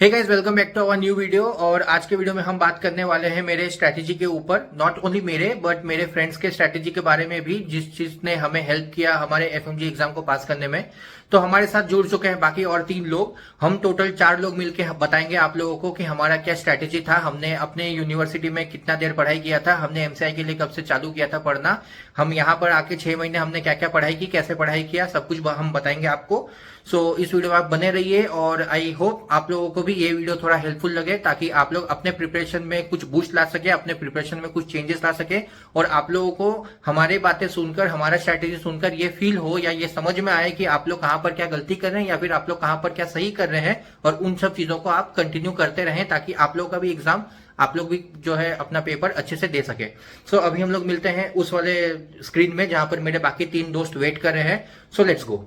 Hey guys, welcome back to our new video. और आज के वीडियो में हम बात करने वाले हैं मेरे स्ट्रैटेजी के ऊपर। नॉट ओनली मेरे बट मेरे फ्रेंड्स के स्ट्रैटेजी के बारे में भी, जिस चीज ने हमें हेल्प किया हमारे एफएमजी एग्जाम को पास करने में। तो हमारे साथ जुड़ चुके हैं बाकी और 3 लोग। हम टोटल 4 लोग मिलके बताएंगे आप लोगों को कि हमारा क्या स्ट्रैटेजी था, हमने अपने यूनिवर्सिटी में कितना देर पढ़ाई किया था, हमने एमसीआई के लिए कब से चालू किया था पढ़ना, हम यहाँ पर आके 6 महीने हमने क्या क्या पढ़ाई की, कैसे पढ़ाई किया, सब कुछ हम बताएंगे आपको। इस वीडियो में आप बने रहिए और आई होप आप लोगों को भी ये वीडियो थोड़ा हेल्पफुल लगे, ताकि आप लोग अपने प्रिपरेशन में कुछ बूस्ट ला सके, अपने प्रिपरेशन में कुछ चेंजेस ला सके, और आप लोगों को हमारी बातें सुनकर, हमारा स्ट्रैटेजी सुनकर ये फील हो या ये समझ में आए कि आप लोग कहां पर क्या गलती कर रहे हैं या फिर आप लोग कहां पर क्या सही कर रहे हैं, और उन सब चीजों को आप कंटिन्यू करते रहें, ताकि आप लोग का भी एग्जाम, आप लोग भी जो है अपना पेपर अच्छे से दे सके। अभी हम लोग मिलते हैं उस वाले स्क्रीन में जहां पर मेरे बाकी 3 दोस्त वेट कर रहे हैं। Let's go.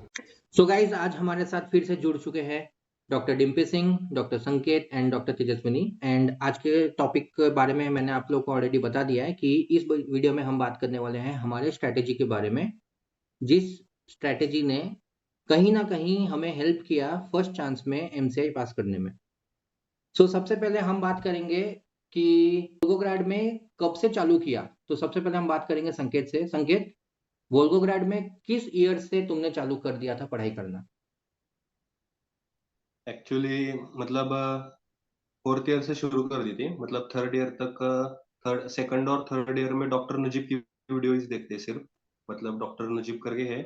गाइज, आज हमारे साथ फिर से जुड़ चुके हैं डॉक्टर डिम्पी सिंह, डॉक्टर संकेत एंड डॉक्टर तेजस्विनी। एंड आज के टॉपिक के बारे में मैंने आप लोगों को ऑलरेडी बता दिया है कि इस वीडियो में हम बात करने वाले हैं हमारे स्ट्रैटेजी के बारे में, जिस स्ट्रैटेजी ने कहीं ना कहीं हमें हेल्प किया फर्स्ट चांस में एमसीआई पास करने में। सबसे पहले हम बात करेंगे कि वोल्गोग्राड में कब से चालू किया। तो सबसे पहले हम बात करेंगे संकेत से। संकेत, वोल्गोग्राड में किस ईयर से तुमने चालू कर दिया था पढ़ाई करना? एक्चुअली मतलब फोर्थ ईयर से शुरू कर दी थी। मतलब थर्ड ईयर तक, थर्ड सेकंड और थर्ड ईयर में डॉक्टर नजीब की वीडियोज देखते सिर्फ। मतलब डॉक्टर नजीब करके है,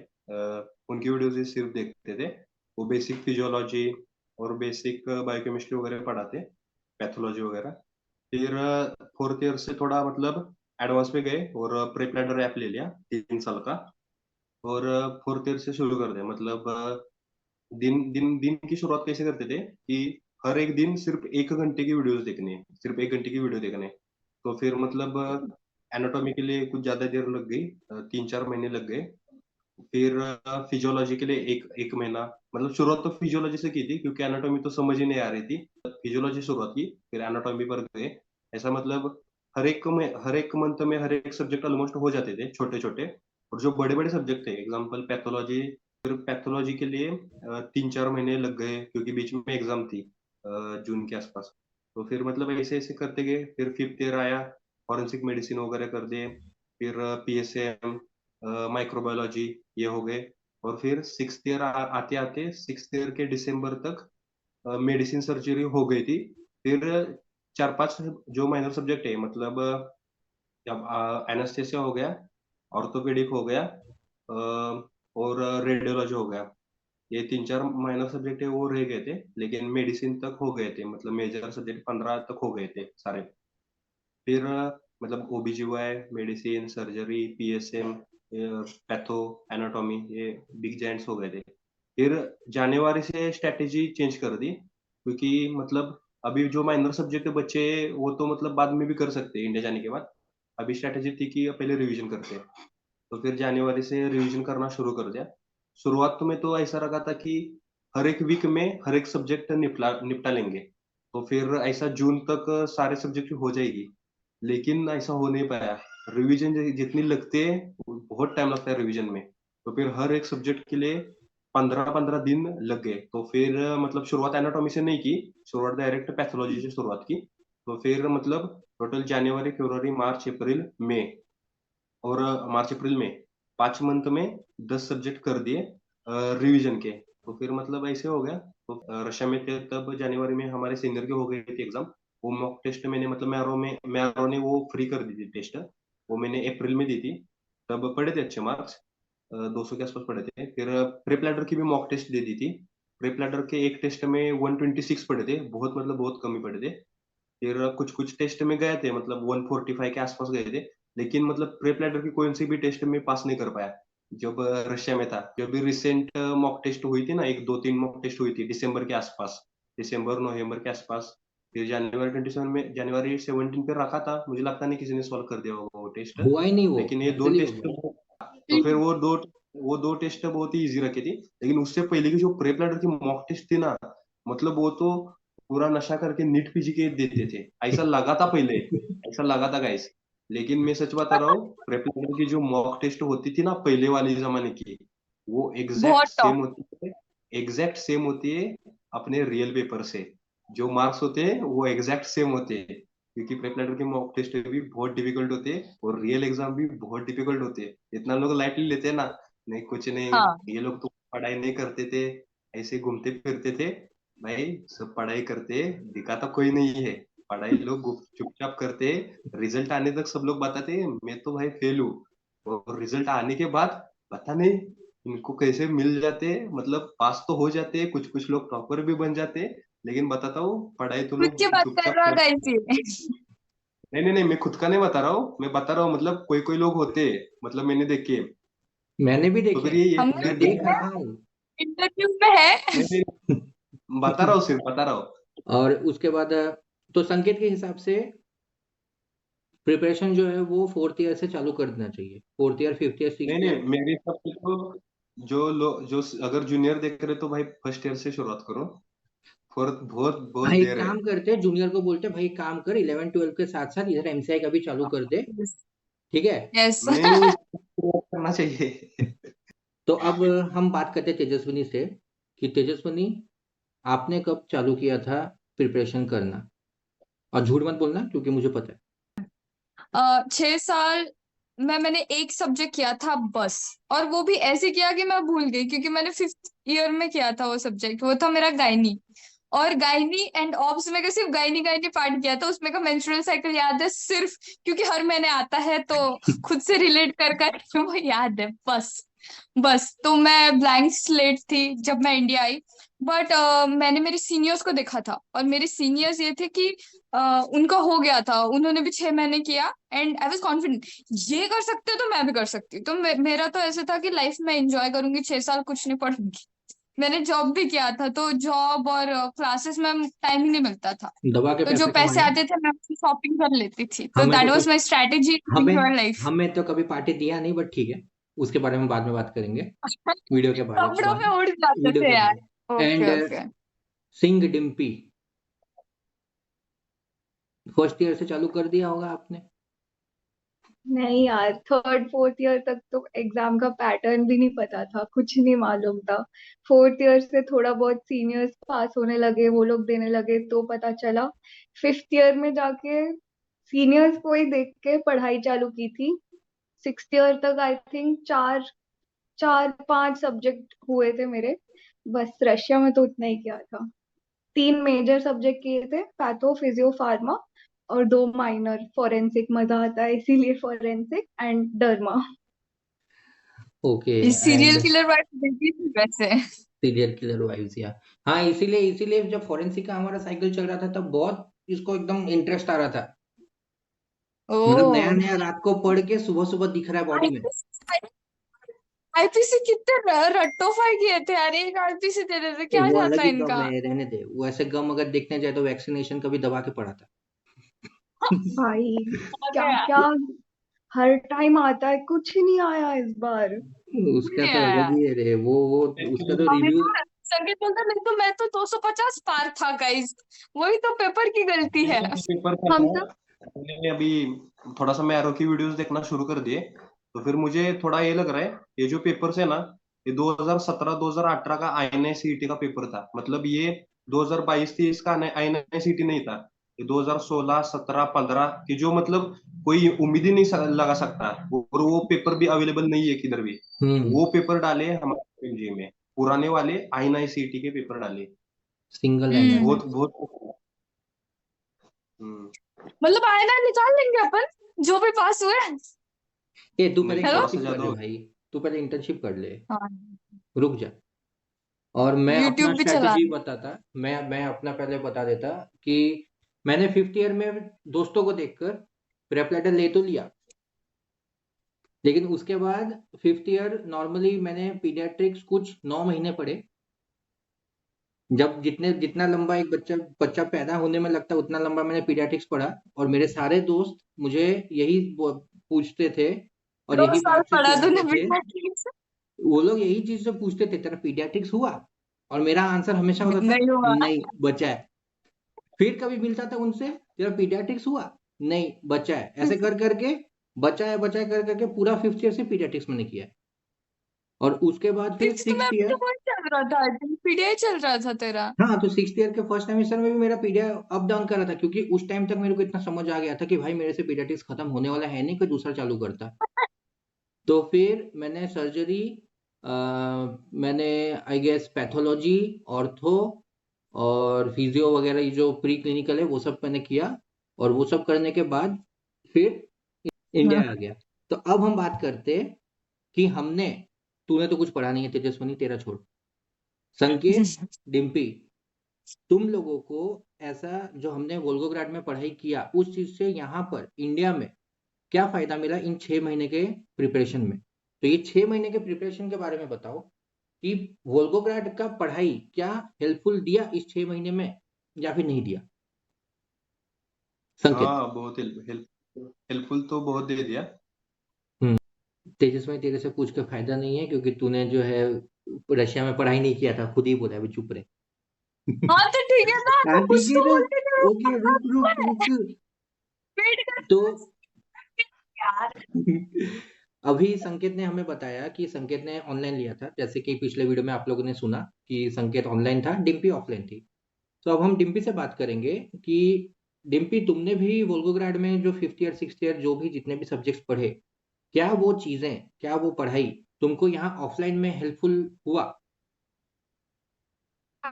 उनकी वीडियोज ही सिर्फ देखते थे। वो बेसिक फिजियोलॉजी और बेसिक बायोकेमिस्ट्री वगैरह पढ़ाते, पैथोलॉजी वगैरह। फिर फोर्थ ईयर से थोड़ा मतलब एडवांस पे गए और प्रेप लैडर ऐप ले लिया 3 साल का। और फोर्थ ईयर से शुरू कर दिया। मतलब दिन दिन दिन की शुरुआत कैसे करते थे कि हर एक दिन सिर्फ 1 घंटे की वीडियोस देखनी है, सिर्फ 1 घंटे की वीडियो देखने हैं। तो फिर मतलब एनाटॉमी के लिए कुछ ज्यादा देर लग गई, 3-4 महीने लग गए। फिर फिजियोलॉजी के लिए एक एक महीना। मतलब शुरुआत तो फिजियोलॉजी से की थी क्योंकि एनाटॉमी तो समझ ही नहीं आ रही थी। फिजियोलॉजी शुरुआत की, फिर एनाटॉमी पर गए। ऐसा मतलब हर एक मंथ में हर एक सब्जेक्ट ऑलमोस्ट हो जाते थे छोटे छोटे। और जो बड़े बड़े सब्जेक्ट थे, एग्जाम्पल पैथोलॉजी, फिर पैथोलॉजी के लिए 3-4 महीने लग गए क्योंकि बीच में एग्जाम थी जून के आसपास। तो फिर मतलब ऐसे ऐसे करते गए। फिर फिफ्थ ईयर आया, फॉरेंसिक मेडिसिन वगैरह कर दिए। फिर पीएसएम, माइक्रोबायोलॉजी, ये हो गए। और फिर सिक्स ईयर आते आते सिक्स ईयर के दिसंबर तक मेडिसिन सर्जरी हो गई थी। फिर 4-5 जो माइनर सब्जेक्ट है, मतलब जब एनेस्थेसिया हो गया, ऑर्थोपेडिक हो गया, और रेडियोलॉजी हो गया। ये 3-4 माइनर सब्जेक्ट है वो रह गए थे, लेकिन मेडिसिन तक हो गए थे। मतलब मेजर सब्जेक्ट 15 तक हो गए थे सारे। फिर मतलब OBGY, medicine, surgery, PSM, patho, anatomy, ये बिग जाइंट्स हो गए थे। फिर जनवरी से स्ट्रेटेजी चेंज कर दी क्योंकि मतलब अभी जो माइनर सब्जेक्ट के बच्चे हैं, वो तो मतलब बाद में भी कर सकते हैं इंडिया जाने के बाद। अभी स्ट्रेटेजी थी कि पहले रिवीजन करते हैं। तो फिर जनवरी से रिवीजन करना शुरू कर दिया। शुरुआत में तो ऐसा रखा था कि हर एक वीक में हर एक सब्जेक्ट निपटा लेंगे। तो फिर ऐसा जून तक सारे सब्जेक्ट हो जाएगी, लेकिन ऐसा हो नहीं पाया। रिवीजन जितनी लगती है, बहुत टाइम लगता है रिवीजन में। तो फिर हर एक सब्जेक्ट के लिए 15-15 दिन लग गए। तो फिर मतलब शुरुआत एनाटॉमी से नहीं की, शुरुआत डायरेक्ट पैथोलॉजी से शुरुआत की। तो फिर मतलब टोटल जनवरी, फरवरी, मार्च, अप्रैल, मई, और मार्च अप्रैल में 5 मंथ में 10 सब्जेक्ट कर दिए रिवीजन के। तो फिर मतलब ऐसे हो गया। तो रशिया में थे तब जनवरी में, हमारे सीनियर की हो गई थी एग्जाम। वो मॉक टेस्ट मैंने, मतलब मैरो ने वो फ्री कर दी थी टेस्ट। वो मैंने अप्रैल में दी थी। तब पढ़े थे अच्छे मार्क्स, 200 के आसपास पढ़े थे। फिर प्रेप लैडर की भी मॉक टेस्ट दे दी थी। प्रेप लैडर के एक टेस्ट में 126 पढ़े थे, बहुत मतलब बहुत कम ही पढ़े थे। फिर कुछ कुछ टेस्ट में गए थे, मतलब 145 के आसपास गए थे। लेकिन मतलब प्रेप लैडर की कोई सी भी टेस्ट में पास नहीं कर पाया जब रशिया में था। जब भी रिसेंट मॉक टेस्ट हुई थी ना, एक दो तीन मॉक टेस्ट हुई थी दिसंबर के आसपास, दिसंबर नवंबर के आसपास। फिर जनवरी 17 पे रखा था, मुझे लगता नहीं किसी ने सॉल्व कर दिया होगा वो टेस्ट। हुआ ही नहीं, वो लेकिन ये दो कैंसिल ही हो टेस्ट, गया। तो फिर वो दो टेस्ट बहुत ही इजी रखी थी। लेकिन उससे पहले की जो प्रेप लैडर की मॉक टेस्ट थी ना, मतलब वो तो पूरा नशा करके नीट पीजी के देते थे, ऐसा लगा था पहले, ऐसा लगा था गाइस। लेकिन मैं सच बता रहा हूँ, प्रेप लैडर की जो मॉक टेस्ट होती थी ना पहले वाले जमाने की, वो एग्जैक्ट बहुत टॉप। सेम होती है, एग्जैक्ट सेम होती है अपने रियल पेपर से। जो मार्क्स होते हैं वो एग्जैक्ट सेम होते हैं, क्योंकि प्रेप लेटर के मॉक टेस्ट भी बहुत डिफिकल्ट होते हैं और रियल एग्जाम भी बहुत डिफिकल्ट होते हैं। इतना लोग लाइटली लेते हैं ना, नहीं कुछ नहीं, हाँ। ये लोग तो पढ़ाई नहीं करते थे, ऐसे घूमते फिरते थे। भाई सब पढ़ाई करते, दिखाता कोई नहीं है, पढ़ाई लोग चुपचाप करते, रिजल्ट आने तक सब लोग बताते मैं तो भाई फेल हूँ, और रिजल्ट आने के बाद पता नहीं इनको कैसे मिल जाते, मतलब पास तो हो जाते, कुछ कुछ लोग टॉपर भी बन जाते, लेकिन बताता हूँ पढ़ाई तो खुद लोग की बात कर चुपचाप रहा करते। कैसी है? नहीं नहीं नहीं, मैं खुद का नहीं बता रहा हूँ, मैं बता रहा हूँ मतलब कोई कोई लोग होते हैं, मतलब मैंने देखे। मैंने भी तो देखे, फिर ये हमने मैं भी देख है, रहा हूँ। इंटरव्यू में है। नहीं नहीं, बता रहा हूँ, सिर्फ बता रहा हूँ। और उसके बाद तो संकेत के हिसाब से प्रिपरेशन जो है वो फोर्थ ईयर से चालू कर देना चाहिए, फोर्थ ईयर, फिफ्थ ईयर, नहीं सिक्स्थ नहीं, ईयर। मेरे हिसाब से तो जो लोग जो अगर जूनियर देख रहे तो भाई फर्स्ट ईयर से शुरुआत करो, फोर्थ बहुत बहुत भाई एक देर है। काम करते, जूनियर को बोलते भाई काम कर, 11 12 के साथ साथ इधर एमसीआई का भी चालू कर दे, ठीक है। यस। नहीं, शुरुआत करना चाहिए। तो अब हम बात करते हैं तेजस्विनी से, कि तेजस्विनी, आपने कब चालू किया था प्रिपरेशन करना? और झूठ मत बोलना क्योंकि मुझे पता है। 6 साल में मैंने एक सब्जेक्ट किया था बस, और वो भी ऐसे किया कि मैं भूल गई, क्योंकि मैंने 5th ईयर में किया था वो सब्जेक्ट, वो था मेरा गायनी। और गायनी एंड ऑब्स में का सिर्फ गायनी गायनी पार्ट किया था, उसमें का मेंस्ट्रुअल साइकिल याद है सिर्फ, क्योंकि हर महीने आता है तो खुद से रिलेट कर कर वो याद है बस। बस तो मैं ब्लैंक स्लेट थी जब मैं इंडिया आई। बट मैंने मेरे सीनियर्स को देखा था, और मेरे सीनियर्स ये थे कि उनका हो गया था, उन्होंने भी 6 महीने किया, एंड आई वाज कॉन्फिडेंट ये कर सकते हो तो मैं भी कर सकती हूँ। तो मेरा तो ऐसे था कि लाइफ में एंजॉय करूंगी, 6 साल कुछ नहीं पढ़ूंगी। मैंने जॉब भी किया था, तो जॉब और क्लासेस में टाइम ही नहीं मिलता था। दबा के तो जो पैसे पैसे कमाए। आते थे मैं उसकी शॉपिंग कर लेती थी, तो हमें तो दैट वाज कुछ, माय स्ट्रेटेजी टू हमें एंजॉय लाइफ। हमें तो कभी पार्टी दिया नहीं, बट ठीक है, उसके बारे में बाद में बात करेंगे, वीडियो के बारे कपड़ों में बाद, उड़ जाते वीडियो थे के यार। बाद। Okay and okay. सिंग डिम्पी, फर्स्ट ईयर से चालू कर दिया होगा आपने? नहीं यार, थर्ड फोर्थ ईयर तक तो एग्जाम का पैटर्न भी नहीं पता था, कुछ नहीं मालूम था। फोर्थ ईयर से थोड़ा बहुत सीनियर्स पास होने लगे, वो लोग देने लगे तो पता चला। फिफ्थ ईयर में जाके सीनियर्स को ही देख के पढ़ाई चालू की थी। सिक्स्थ ईयर तक आई थिंक चार चार पांच सब्जेक्ट हुए थे मेरे। बस रशिया में तो उतना ही किया था। 3 मेजर सब्जेक्ट किए थे, पैथो फिजियो फार्मा, और 2 माइनर, फॉरेंसिक मजा आता है इसीलिए फॉरेंसिक एंड डर्मा। ओके। ये एंड सीरियल किलर वाइफ देखी थी वैसे। सीरियल किलर वाइब्स, या हाँ, इसीलिए इसीलिए जब फॉरेंसिक का हमारा साइकिल चल रहा था तब बहुत इसको एकदम इंटरेस्ट आ रहा था, मतलब नया ओ। नया रात को पढ़ के सुबह सुबह दिख रहा है बॉडी में। आईपीसी कितने रट्टोफाई किए थे यार, एक आईपीसी दे देते, क्या वो अलग जाता ही गम इनका। है, रहने दे, वो ऐसे गम अगर देखने जाए तो वैक्सीनेशन का भी दबा के पड़ा था। भाई क्या अरे यार, क्या हर टाइम आता है, कुछ नहीं आया इस बार। उसका नहीं तो आया अलग यार। ही है रे, वो उसका तो हमें रिव्यू। तो संगीत बोलता, मैं तो 250 पार था गाइस, वही तो पेपर की गलती है। पेपर था हम ना, तो मैंने अभी थोड़ा सा मैं एरो की वीडियोस देखना शुरू कर दिए, तो फिर मुझे थोड़ा ये लग रहा है, ये जो पेपर्स है ना, ये 2017 2018 का आईएनआईसीईटी का पेपर था, मतलब ये 2022-23 का आईएनआईसीईटी नहीं था, ये 2016 17 15 की, जो मतलब कोई उम्मीद ही नहीं लगा सकता, और वो पेपर भी अवेलेबल नहीं है किधर भी। हम्म। वो पेपर डाले हमारे एमजी में, पुराने वाले आईएनआईसीईटी के पेपर डाले, सिंगल एंडेड। हम्म। बहुत बहुत। हम्म। मतलब आईना निकाल लेंगे अपन, जो भी पास हुए। ए तू पहले नहीं, थोड़ा हेलो। सा इंटर्नशिप कर ज्यादा ले हो भाई, तू पहले इंटर्नशिप कर ले, हाँ, रुक जा। और मैं अपना यूट्यूब भी चला। स्ट्रैटेजी बताता, मैं अपना पहले बता देता कि मैंने फिफ्थ ईयर में दोस्तों को देखकर प्रेप लेटर ले तो लिया, लेकिन उसके बाद फिफ्थ ईयर नॉर्मली मैंने पीडियाट्रिक्स कुछ 9 महीने पढ़े। जब जितना लंबा एक बच्चा बच्चा पैदा होने में लगता है उतना लंबा मैंने पीडियाट्रिक्स पढ़ा, और मेरे सारे दोस्त मुझे यही पूछते थे और दो यही साल बात से पढ़ा तूने चिढ़ाते थे। पीडियाट्रिक्स? वो लोग यही चीज से पूछते थे, तेरा पीडियाट्रिक्स हुआ? और मेरा आंसर हमेशा होता था, नहीं हुआ। नहीं बचा है। फिर कभी मिलता था उनसे, तेरा पीडियाट्रिक्स हुआ? नहीं बचा है। ऐसे कर करके बचा है कर करके पूरा फिफ्थ ईयर से पीडियाट्रिक्स मैंने किया है। और उसके बाद फिर सिक्स में सिक्स भी तो ईयर। वही चल रहा था, आई थिंक पीडीआई चल रहा था तेरा? हाँ, तो 6th ईयर के फर्स्ट सेमेस्टर में भी मेरा पीडिया अप डाउन कर रहा था, क्योंकि उस टाइम तक मेरे को इतना समझ आ गया था कि भाई मेरे से पीडियाट्रिक्स खत्म होने वाला है नहीं, कोई दूसरा चालू करता। तो फिर मैंने सर्जरी, मैंने आई गेस पैथोलॉजी, ऑर्थो और फिजियो वगैरह, ये जो प्री क्लिनिकल है वो सब मैंने किया। और वो सब करने के बाद फिर इंडिया आ गया। तो अब हम बात करते कि हमने, तूने तो कुछ पढ़ा नहीं है तेजस्वनी, तेरा छोड़, संकेत, डिम्पी, तुम लोगों को ऐसा जो हमने वोल्गोग्राड में पढ़ाई किया उस चीज से यहाँ पर इंडिया में क्या फायदा मिला इन 6 महीने के प्रिपरेशन में? तो ये 6 महीने के प्रिपरेशन के बारे में बताओ कि वोल्गोग्राड का पढ़ाई क्या हेल्पफुल दिया इस 6 महीने में या फिर नहीं दिया? संकेत। हाँ, बहुत हेल्पफुल तो बहुत दे दिया। तेजस्वी, तेरे से पूछ के फायदा नहीं है, क्योंकि तूने जो है रशिया में पढ़ाई नहीं किया था, खुद ही बोला है, अभी चुप रहे। हाँ तो ठीक है ना, हाँ तो ठीक कुछ है तो ना। बोलते थे। ओके, रुक रुक रुक। वेट कर तो यार। अभी संकेत ने हमें बताया कि संकेत ने ऑनलाइन लिया था, जैसे कि पिछले वीडियो में आप लोगों ने सुना कि संकेत ऑनलाइन था, डिम्पी ऑफलाइन थी। तो अब हम डिम्पी से बात करेंगे कि डिम्पी, तुमने भी वोल्गोग्राड में जो 5th ईयर 6th ईयर जो भी जितने भी सब्जेक्ट्स पढ़े, क्या वो चीजें, क्या वो पढ़ाई तुमको यहाँ ऑफलाइन में हेल्पफुल हुआ?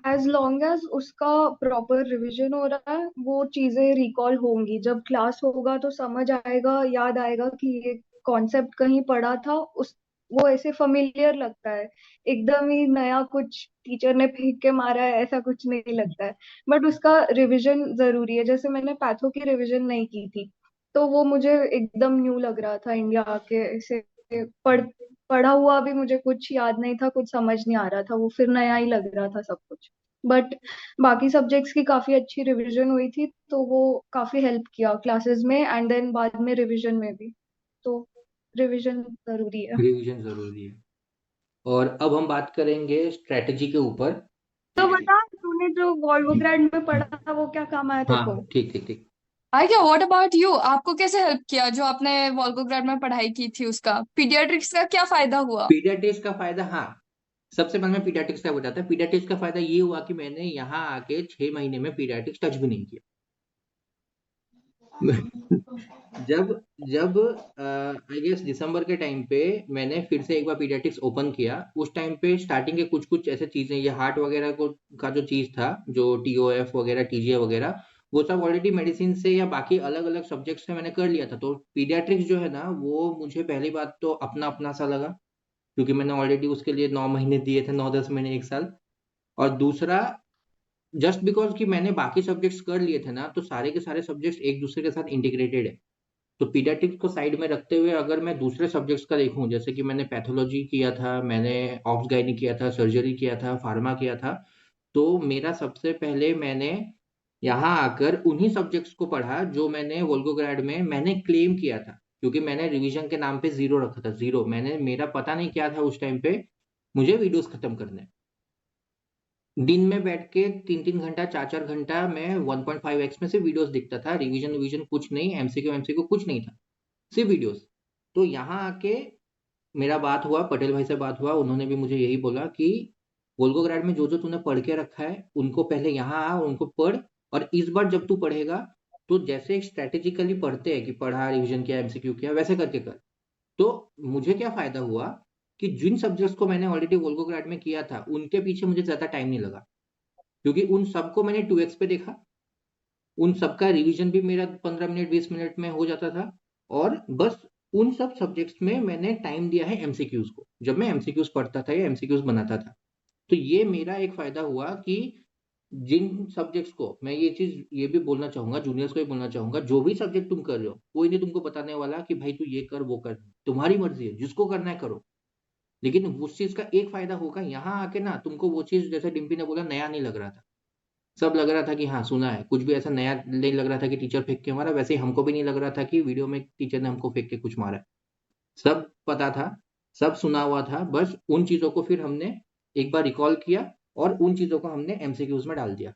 एज लॉन्ग एज उसका प्रॉपर रिवीजन हो रहा है, वो चीजें रिकॉल होंगी। जब क्लास होगा तो समझ आएगा, याद आएगा कि ये कॉन्सेप्ट कहीं पढ़ा था। उस वो ऐसे फमिलियर लगता है, एकदम ही नया कुछ टीचर ने फेंक के मारा है ऐसा कुछ नहीं लगता है। बट उसका रिवीजन जरूरी है। जैसे मैंने पैथो की रिवीजन नहीं की थी, तो वो मुझे एकदम न्यू लग रहा था। इंडिया आके ऐसे पढ़ पढ़ा हुआ भी मुझे कुछ याद नहीं था, कुछ समझ नहीं आ रहा था, वो फिर नया ही लग रहा था सब कुछ। बट बाकी सब्जेक्ट्स की काफी अच्छी रिवीजन हुई थी, तो वो काफी हेल्प किया क्लासेस में एंड देन बाद में रिवीजन में भी। तो रिवीजन जरूरी है। रिवीजन जरूरी है। और अब हम बात करेंगे स्ट्रेटजी के ऊपर। तो बता, तूने जो वॉल्वोग्राड में पढ़ा वो क्या काम आया तेरे हाँ, को? ठीक ठीक ठीक। क्या व्हाट अबाउट यू? आपको कैसे हेल्प किया जो आपने वोल्गोग्राड में पढ़ाई की थी? उसका पीडियाट्रिक्स का क्या फायदा हुआ? पीडियाट्रिक्स का फायदा, हाँ, सबसे पहले मैं पीडियाट्रिक्स का बताता हूँ। पीडियाट्रिक्स का फायदा ये हुआ कि मैंने यहाँ आके 6 महीने में पीडियाट्रिक्स टच भी नहीं किया। जब जब आई गेस दिसंबर के टाइम पे मैंने फिर से एक बार पीडियाट्रिक्स ओपन किया, उस टाइम पे स्टार्टिंग के कुछ कुछ ऐसे चीजें, ये हार्ट वगैरह को का जो चीज था, जो टीओएफ वगैरह, टीजीए वगैरह, वो सब ऑलरेडी मेडिसिन से या बाकी अलग अलग सब्जेक्ट से मैंने कर लिया था। तो पीडियाट्रिक्स जो है ना, वो मुझे पहली बात तो अपना अपना सा लगा, क्योंकि मैंने ऑलरेडी उसके लिए 9 महीने दिए थे, 9-10 महीने, 1 साल। और दूसरा, जस्ट बिकॉज कि मैंने बाकी सब्जेक्ट्स कर लिए थे ना, तो सारे के सारे सब्जेक्ट्स एक दूसरे के साथ इंटीग्रेटेड है। तो पीडियाट्रिक्स को साइड में रखते हुए अगर मैं दूसरे सब्जेक्ट्स का देखूं, जैसे कि मैंने पैथोलॉजी किया था, मैंने ऑब्स गायनी किया था, सर्जरी किया था, फार्मा किया था, तो मेरा सबसे पहले मैंने यहाँ आकर उन्हीं सब्जेक्ट्स को पढ़ा जो मैंने वोल्गोग्राड में मैंने क्लेम किया था, क्योंकि मैंने रिवीजन के नाम पे 0 रखा था, 0। मैंने, मेरा पता नहीं क्या था उस टाइम पे, मुझे वीडियोस खत्म करने हैं। दिन में बैठ के 3-3 घंटा, 4-4 घंटा मैं 1.5x में से वीडियोस दिखता था, रिवीजन विवीजन कुछ नहीं, एमसीक्यू एमसीक्यू कुछ नहीं था, सिर्फ वीडियोस। तो यहाँ आके मेरा बात हुआ, पटेल भाई से बात हुआ, उन्होंने भी मुझे यही बोला कि वोल्गोग्राड में जो जो तूने पढ़ के रखा है उनको पहले यहाँ आ, उनको पढ़, और इस बार जब तू पढ़ेगा तो जैसे स्ट्रेटेजिकली पढ़ते हैं कि पढ़ा, रिवीजन किया, एमसीक्यू किया, वैसे करके कर। तो मुझे क्या फायदा हुआ कि जिन सब्जेक्ट्स को मैंने ऑलरेडी वोल्गोग्राड में किया था उनके पीछे मुझे ज्यादा टाइम नहीं लगा, क्योंकि उन सबको मैंने 2x पे देखा, उन सबका रिवीजन भी मेरा 15 मिनट 20 मिनट में हो जाता था। और बस उन सब सब्जेक्ट्स में मैंने टाइम दिया है एमसीक्यूज को, जब मैं एमसीक्यूज पढ़ता था या एमसीक्यूज बनाता था। तो ये मेरा एक फायदा हुआ कि जिन सब्जेक्ट्स को मैं, ये चीज ये भी बोलना चाहूंगा, जूनियर्स को भी बोलना चाहूंगा, जो भी सब्जेक्ट तुम कर रहे हो, कोई नहीं तुमको बताने वाला कि भाई तू ये कर वो कर, तुम्हारी मर्जी है, जिसको करना है करो। लेकिन उस चीज का एक फायदा होगा, यहाँ आके ना तुमको वो चीज, जैसे डिम्पी ने बोला, नया नहीं लग रहा था। सब लग रहा था कि हाँ सुना है, कुछ भी ऐसा नया नहीं लग रहा था कि टीचर फेंक के मारा। वैसे ही हमको भी नहीं लग रहा था कि वीडियो में टीचर ने हमको फेंक के कुछ मारा है। सब पता था, सब सुना हुआ था, बस उन चीजों को फिर हमने एक बार रिकॉल किया और उन चीजों को हमने एमसीक्यूज में डाल दिया।